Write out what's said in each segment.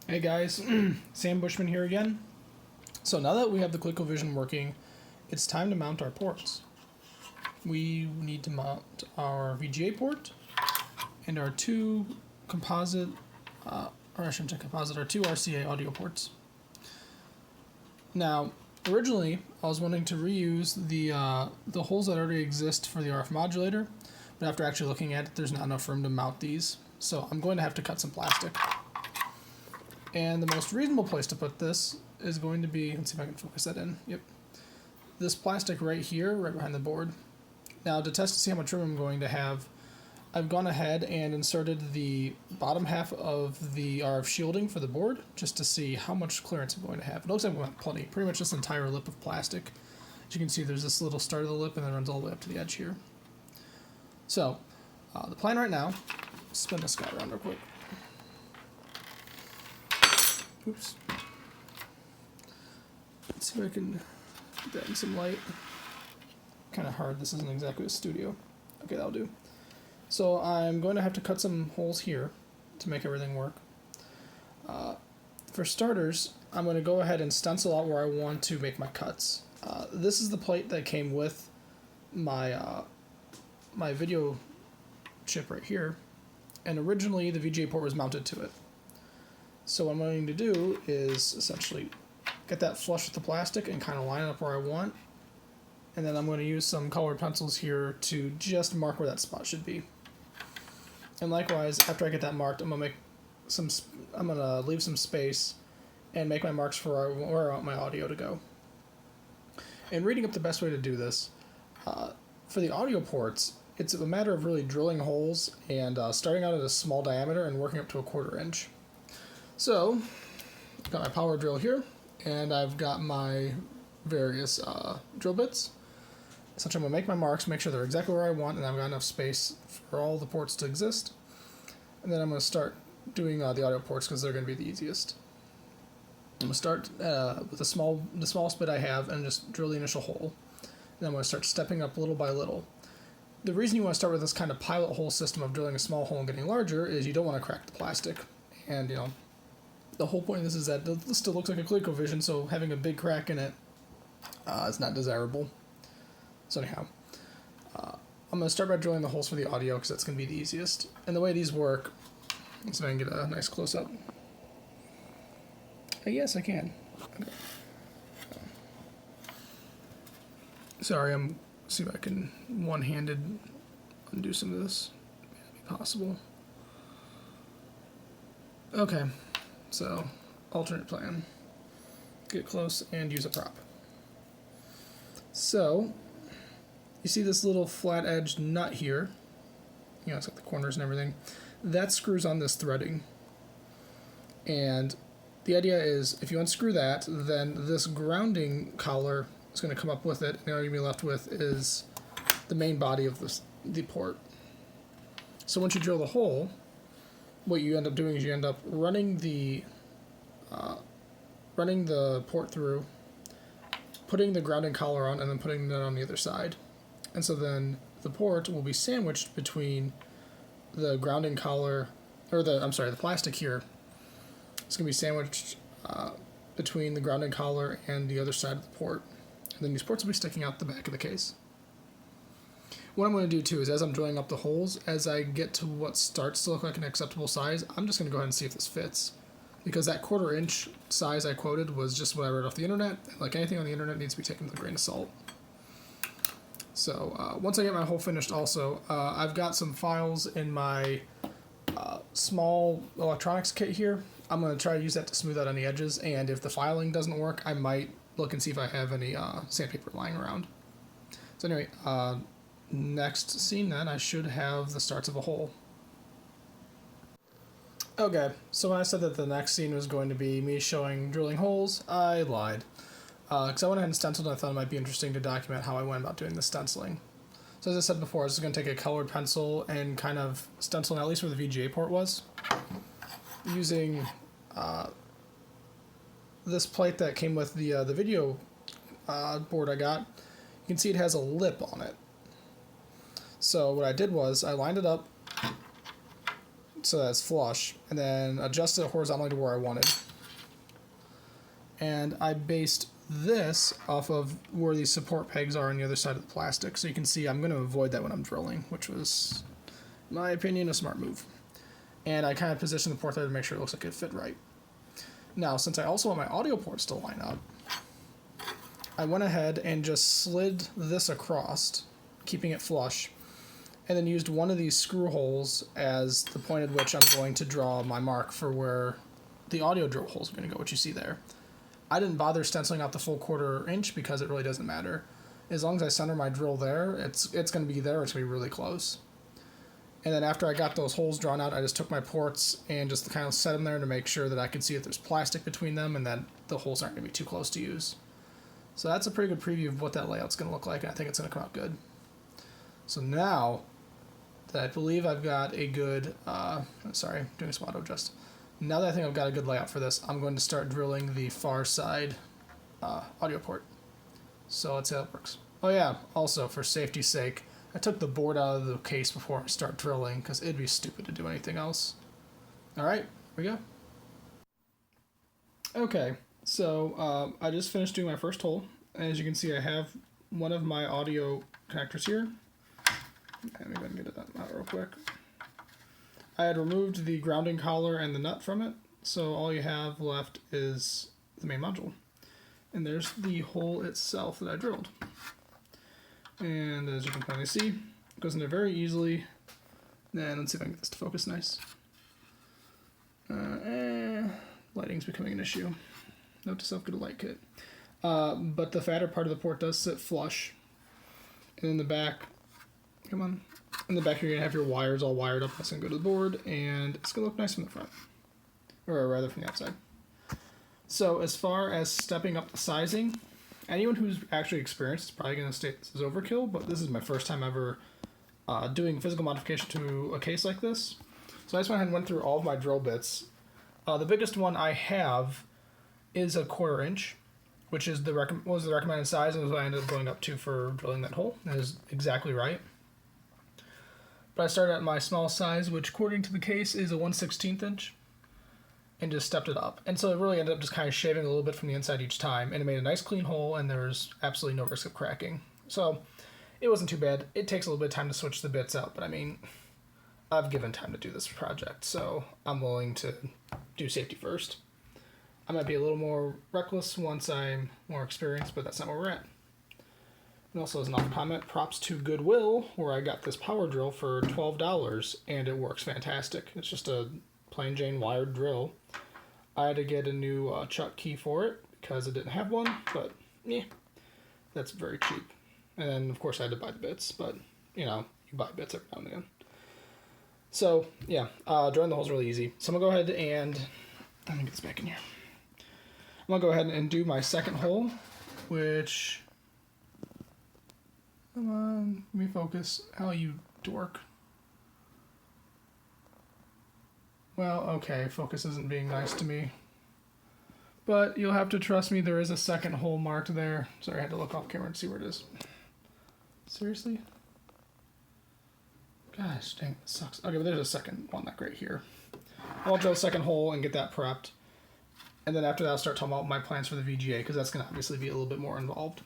Hey guys, Sam Bushman here again. So now that we have the ColecoVision working, it's time to mount our ports. We need to mount our VGA port and our two composite, or I shouldn't say composite, our two RCA audio ports. Now, originally I was wanting to reuse the holes that already exist for the RF modulator, but after actually looking at it, there's not enough room to mount these, so I'm going to have to cut some plastic. And the most reasonable place to put this is going to be, let's see if I can focus that in, yep, this plastic right here, right behind the board. Now to test to see how much room I'm going to have, I've gone ahead and inserted the bottom half of the RF shielding for the board, just to see how much clearance I'm going to have. It looks like I'm going to have plenty, pretty much this entire lip of plastic. As you can see, there's this little start of the lip and then it runs all the way up to the edge here. So, the plan right now, spin this guy around real quick. Oops. Let's see if I can get that in some light. Kind of hard, this isn't exactly a studio. Okay, that'll do. So I'm going to have to cut some holes here to make everything work. For starters, I'm going to go ahead and stencil out where I want to make my cuts. This is the plate that came with my, my video chip right here, and originally the VGA port was mounted to it. So what I'm going to do is essentially get that flush with the plastic and kind of line it up where I want. And then I'm going to use some colored pencils here to just mark where that spot should be. And likewise, after I get that marked, I'm going to leave some space and make my marks for where I want my audio to go. And reading up the best way to do this, for the audio ports, it's a matter of really drilling holes and starting out at a small diameter and working up to a 1/4 inch. So, I've got my power drill here, and I've got my various drill bits. Essentially, I'm going to make my marks, make sure they're exactly where I want, and I've got enough space for all the ports to exist. And then I'm going to start doing the audio ports because they're going to be the easiest. I'm going to start with the smallest bit I have and just drill the initial hole. Then I'm going to start stepping up little by little. The reason you want to start with this kind of pilot hole system of drilling a small hole and getting larger is you don't want to crack the plastic. And, you know, the whole point of this is that this still looks like a ColecoVision, so having a big crack in it is not desirable. So anyhow, I'm going to start by drilling the holes for the audio because that's going to be the easiest. And the way these work, let's see if I can get a nice close-up. Yes, I can. Okay. Sorry, see if I can one-handed undo some of this. Maybe possible. Okay. So, alternate plan. Get close and use a prop. So, you see this little flat-edged nut here? You know, it's got the corners and everything. That screws on this threading. And the idea is, if you unscrew that, then this grounding collar is going to come up with it, and all you're going to be left with is the main body of the port. So once you drill the hole, what you end up doing is you end up running the port through, putting the grounding collar on, and then putting it on the other side. And so then the port will be sandwiched between the grounding collar, or the plastic here. It's going to be sandwiched between the grounding collar and the other side of the port. And then these ports will be sticking out the back of the case. What I'm going to do too is as I'm drilling up the holes, as I get to what starts to look like an acceptable size, I'm just going to go ahead and see if this fits. Because that 1/4 inch size I quoted was just what I read off the internet. Like anything on the internet needs to be taken with a grain of salt. So once I get my hole finished also, I've got some files in my small electronics kit here. I'm going to try to use that to smooth out any edges, and if the filing doesn't work, I might look and see if I have any sandpaper lying around. So anyway, next scene then, I should have the starts of a hole. Okay, so when I said that the next scene was going to be me showing drilling holes, I lied. Because I went ahead and stenciled, and I thought it might be interesting to document how I went about doing the stenciling. So as I said before, I was just going to take a colored pencil and kind of stencil at least where the VGA port was. Using this plate that came with the video board I got, you can see it has a lip on it. So what I did was I lined it up so that's flush, and then adjust it horizontally to where I wanted. And I based this off of where these support pegs are on the other side of the plastic. So you can see I'm going to avoid that when I'm drilling, which was, in my opinion, a smart move. And I kind of positioned the port there to make sure it looks like it fit right. Now, since I also want my audio ports to line up, I went ahead and just slid this across, keeping it flush, and then used one of these screw holes as the point at which I'm going to draw my mark for where the audio drill holes are going to go, which you see there. I didn't bother stenciling out the full 1/4 inch because it really doesn't matter. As long as I center my drill there, it's going to be there, it's going to be really close. And then after I got those holes drawn out, I just took my ports and just kind of set them there to make sure that I could see if there's plastic between them and that the holes aren't going to be too close to use. So that's a pretty good preview of what that layout's going to look like, and I think it's going to come out good. So now that I believe I've got a good, doing some auto adjust. Now that I think I've got a good layout for this, I'm going to start drilling the far side audio port. So let's see how it works. Oh yeah, also for safety's sake, I took the board out of the case before I start drilling because it'd be stupid to do anything else. Alright, here we go. Okay, so I just finished doing my first hole. As you can see, I have one of my audio connectors here. Let me go and get it out real quick. I had removed the grounding collar and the nut from it, so all you have left is the main module. And there's the hole itself that I drilled. And as you can finally see, it goes in there very easily. Then let's see if I can get this to focus nice. Lighting's becoming an issue. Note to self, get a light kit. But the fatter part of the port does sit flush. And in the back, come on. In the back, you're going to have your wires all wired up. That's going to go to the board, and it's going to look nice from the front. Or rather, from the outside. So, as far as stepping up the sizing, anyone who's actually experienced is probably going to state this is overkill, but this is my first time ever doing physical modification to a case like this. So I just went ahead and went through all of my drill bits. The biggest one I have is a 1/4 inch, which is the recommended size, and was what I ended up going up to for drilling that hole. That is exactly right. But I started at my small size, which according to the case is a 1/16 inch, and just stepped it up. And so it really ended up just kind of shaving a little bit from the inside each time, and it made a nice clean hole, and there was absolutely no risk of cracking. So it wasn't too bad. It takes a little bit of time to switch the bits out, but I mean, I've given time to do this project, so I'm willing to do safety first. I might be a little more reckless once I'm more experienced, but that's not where we're at. And also, as an off comment, props to Goodwill, where I got this power drill for $12, and it works fantastic. It's just a plain Jane wired drill. I had to get a new chuck key for it because it didn't have one, but yeah, that's very cheap. And then, of course, I had to buy the bits, but you know, you buy bits every now and again. So yeah, drilling the hole's really easy. So I'm gonna go ahead and let me get this back in here. I'm gonna go ahead and do my second hole, which, come on, let me focus. How you dork. Well, okay, focus isn't being nice to me. But you'll have to trust me, there is a second hole marked there. Sorry, I had to look off camera to see where it is. Seriously? Gosh, dang, it sucks. Okay, but there's a second one, like right here. I'll drill a second hole and get that prepped. And then after that, I'll start talking about my plans for the VGA, because that's going to obviously be a little bit more involved.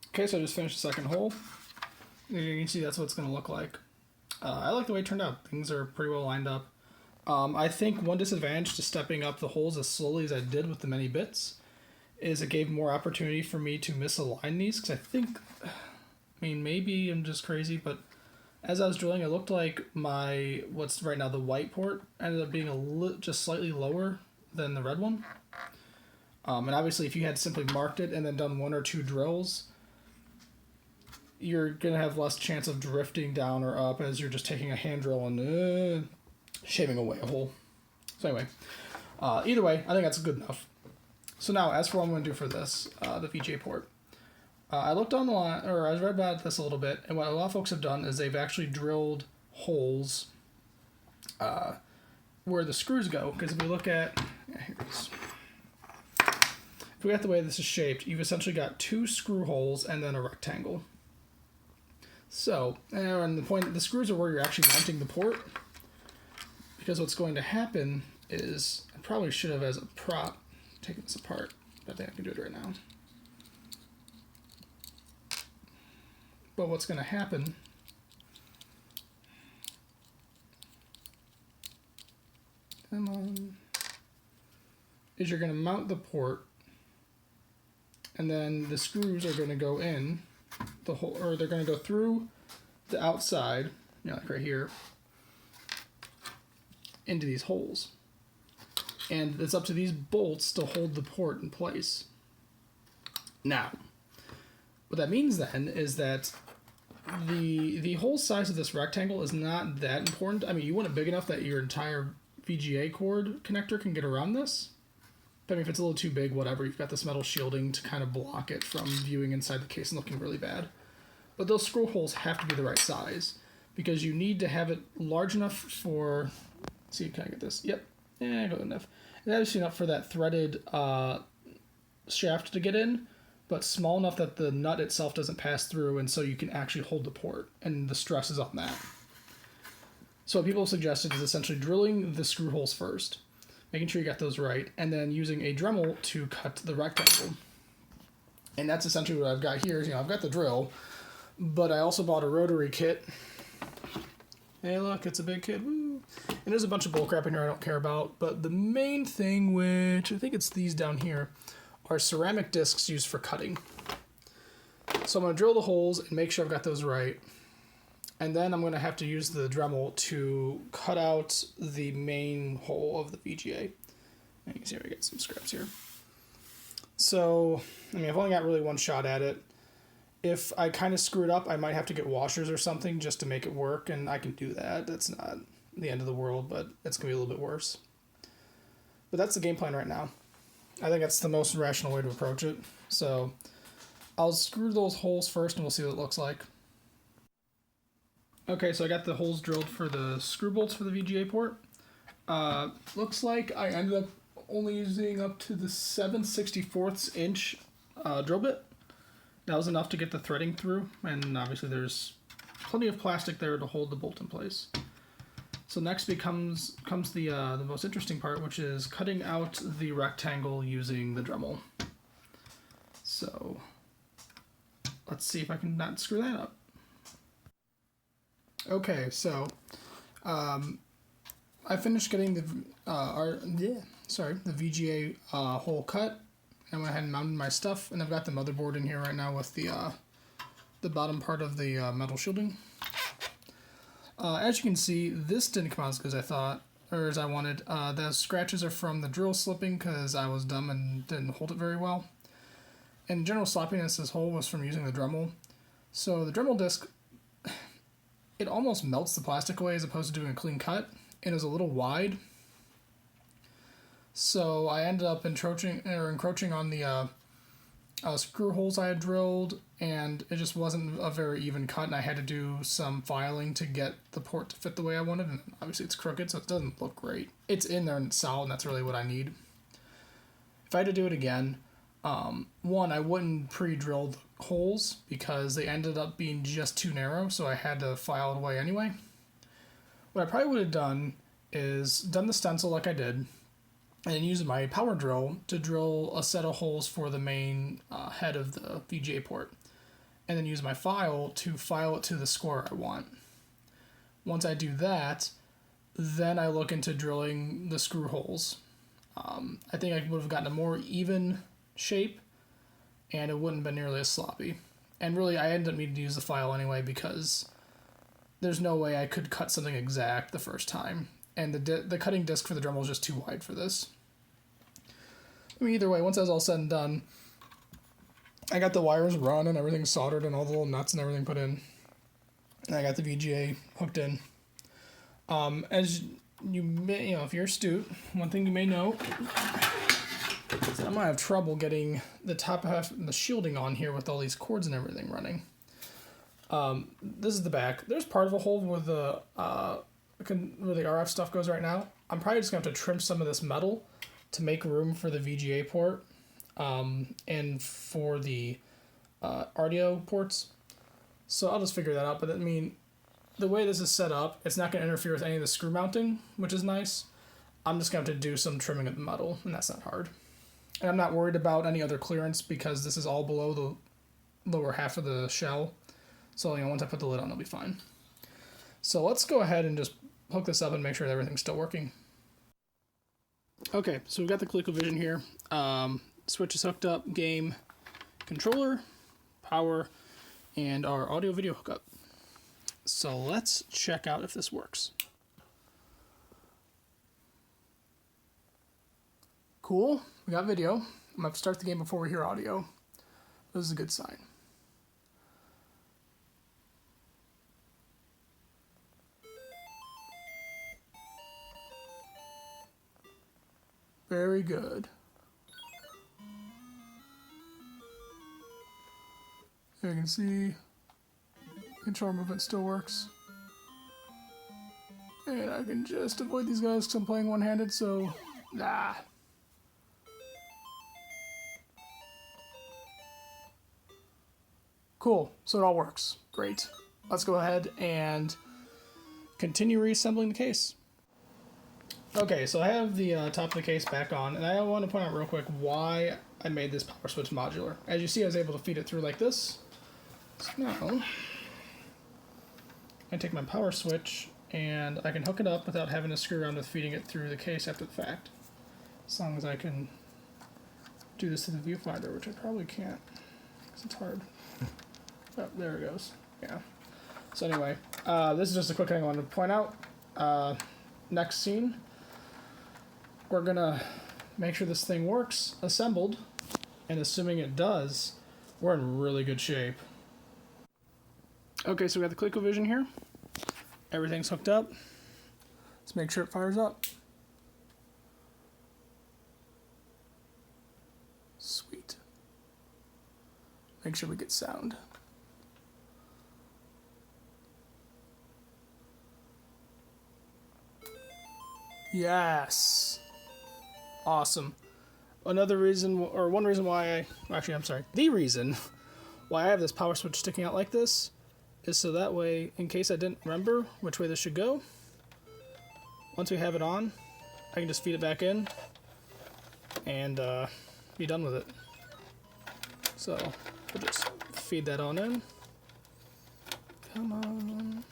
Okay, so I just finished the second hole. As you can see, that's what it's going to look like. I like the way it turned out. Things are pretty well lined up. I think one disadvantage to stepping up the holes as slowly as I did with the many bits is it gave more opportunity for me to misalign these, because I think, I mean, maybe I'm just crazy, but as I was drilling, it looked like my, what's right now the white port, ended up being just slightly lower than the red one. And obviously, if you had simply marked it and then done 1 or 2 drills, you're going to have less chance of drifting down or up as you're just taking a hand drill and shaving away a hole. So anyway, either way, I think that's good enough. So now, as for what I'm going to do for this, the VGA port. I looked online, or I read about this a little bit, and what a lot of folks have done is they've actually drilled holes where the screws go. Because if we look at, here it is. If we look at the way this is shaped, you've essentially got 2 screw holes and then a rectangle. So, and the screws are where you're actually mounting the port, because what's going to happen is, I probably should have as a prop taken this apart, but I think I can do it right now. But what's going to happen is you're going to mount the port, and then the screws are going to go in the hole, or they're going to go through the outside, you know, like right here, into these holes. And it's up to these bolts to hold the port in place. Now, what that means then is that the whole size of this rectangle is not that important. I mean, you want it big enough that your entire VGA cord connector can get around this. But I mean, if it's a little too big, whatever, you've got this metal shielding to kind of block it from viewing inside the case and looking really bad. But those screw holes have to be the right size, because you need to have it large enough for, let's see, can I get this? Yep, yeah, good enough. And that is enough for that threaded shaft to get in, but small enough that the nut itself doesn't pass through, and so you can actually hold the port, and the stress is on that. So what people have suggested is essentially drilling the screw holes first, making sure you got those right, and then using a Dremel to cut the rectangle. And that's essentially what I've got here. You know, I've got the drill, but I also bought a rotary kit. Hey, look, it's a big kit. Woo. And there's a bunch of bullcrap in here I don't care about, but the main thing, which I think it's these down here, are ceramic discs used for cutting. So I'm going to drill the holes and make sure I've got those right. And then I'm going to have to use the Dremel to cut out the main hole of the VGA. And you can see I got some scraps here. So, I mean, I've only got really one shot at it. If I kind of screw it up, I might have to get washers or something just to make it work, and I can do that. That's not the end of the world, but it's going to be a little bit worse. But that's the game plan right now. I think that's the most rational way to approach it. So I'll screw those holes first, and we'll see what it looks like. Okay, so I got the holes drilled for the screw bolts for the VGA port. Looks like I ended up only using up to the 7/64 inch drill bit. That was enough to get the threading through, and obviously there's plenty of plastic there to hold the bolt in place. So next comes the most interesting part, which is cutting out the rectangle using the Dremel. So let's see if I can not screw that up. Okay, so I finished getting the VGA hole cut. I went ahead and mounted my stuff, and I've got the motherboard in here right now with the bottom part of the metal shielding. As you can see, this didn't come out as good as I thought, or as I wanted. The scratches are from the drill slipping because I was dumb and didn't hold it very well. And general sloppiness, this hole was from using the Dremel. So the Dremel disc, it almost melts the plastic away as opposed to doing a clean cut, and it was a little wide. So I ended up encroaching on the screw holes I had drilled, and it just wasn't a very even cut, and I had to do some filing to get the port to fit the way I wanted, and obviously it's crooked, so it doesn't look great. It's in there and it's solid, and that's really what I need. If I had to do it again, one, I wouldn't pre-drill the holes because they ended up being just too narrow, so I had to file it away anyway. What I probably would have done is done the stencil like I did, and use my power drill to drill a set of holes for the main head of the VGA port, and then use my file to file it to the square I want. Once I do that, then I look into drilling the screw holes. I think I would have gotten a more even shape, and it wouldn't have been nearly as sloppy. And really, I ended up needing to use the file anyway because there's no way I could cut something exact the first time, and the cutting disc for the Dremel is just too wide for this. I mean, either way, once that was all said and done, I got the wires run and everything soldered and all the little nuts and everything put in. And I got the VGA hooked in. As you may, if you're astute, one thing you may know is that I might have trouble getting the top half and the shielding on here with all these cords and everything running. This is the back. There's part of a hole where the RF stuff goes right now. I'm probably just going to have to trim some of this metal to make room for the VGA port and for the audio ports. So I'll just figure that out. But I mean, the way this is set up, it's not going to interfere with any of the screw mounting, which is nice. I'm just going to have to do some trimming of the metal, and that's not hard. And I'm not worried about any other clearance because this is all below the lower half of the shell. So, once I put the lid on, it'll be fine. So let's go ahead and just hook this up and make sure that everything's still working. Okay, so we've got the ColecoVision here. Switch is hooked up, game, controller, power, and our audio video hookup. So let's check out if this works. Cool, we got video. I'm gonna have to start the game before we hear audio. This is a good sign. Very good. Here you can see control movement still works. And I can just avoid these guys because I'm playing one-handed, so nah. Cool, so it all works. Great. Let's go ahead and continue reassembling the case. Okay, so I have the top of the case back on, and I want to point out real quick why I made this power switch modular. As you see, I was able to feed it through like this. So now, I take my power switch, and I can hook it up without having to screw around with feeding it through the case after the fact. As long as I can do this to the viewfinder, which I probably can't, because it's hard. Oh, there it goes. Yeah. So anyway, this is just a quick thing I wanted to point out. Next scene. We're gonna make sure this thing works, assembled, and assuming it does, we're in really good shape. Okay, so we got the ColecoVision here. Everything's hooked up. Let's make sure it fires up. Sweet. Make sure we get sound. Yes. Awesome. Another reason, or one reason why the reason why I have this power switch sticking out like this is so that way, in case I didn't remember which way this should go, once we have it on, I can just feed it back in and be done with it. So, we'll just feed that on in. Come on.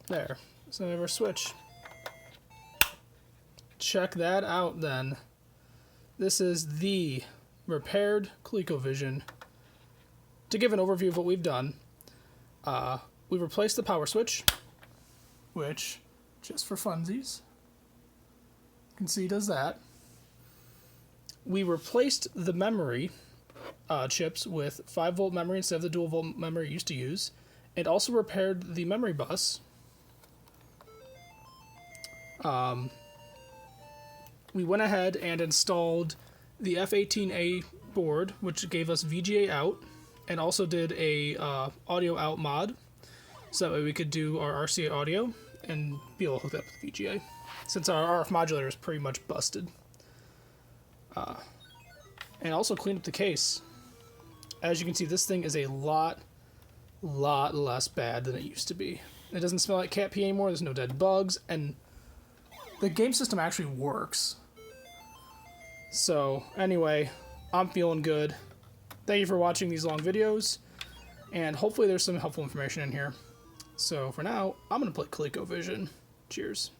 There. So we have our switch. Check that out then. This is the repaired ColecoVision. To give an overview of what we've done, we replaced the power switch, which, just for funsies, you can see does that. We replaced the memory chips with 5-volt memory instead of the dual-volt memory you used to use, and also repaired the memory bus. We went ahead and installed the F18A board, which gave us VGA out, and also did a audio out mod, so that way we could do our RCA audio and be able to hook that up with VGA, since our RF modulator is pretty much busted. And also cleaned up the case. As you can see, this thing is a lot less bad than it used to be. It doesn't smell like cat pee anymore, there's no dead bugs, and the game system actually works. So, anyway, I'm feeling good. Thank you for watching these long videos, and hopefully there's some helpful information in here. So, for now, I'm going to play ColecoVision. Cheers.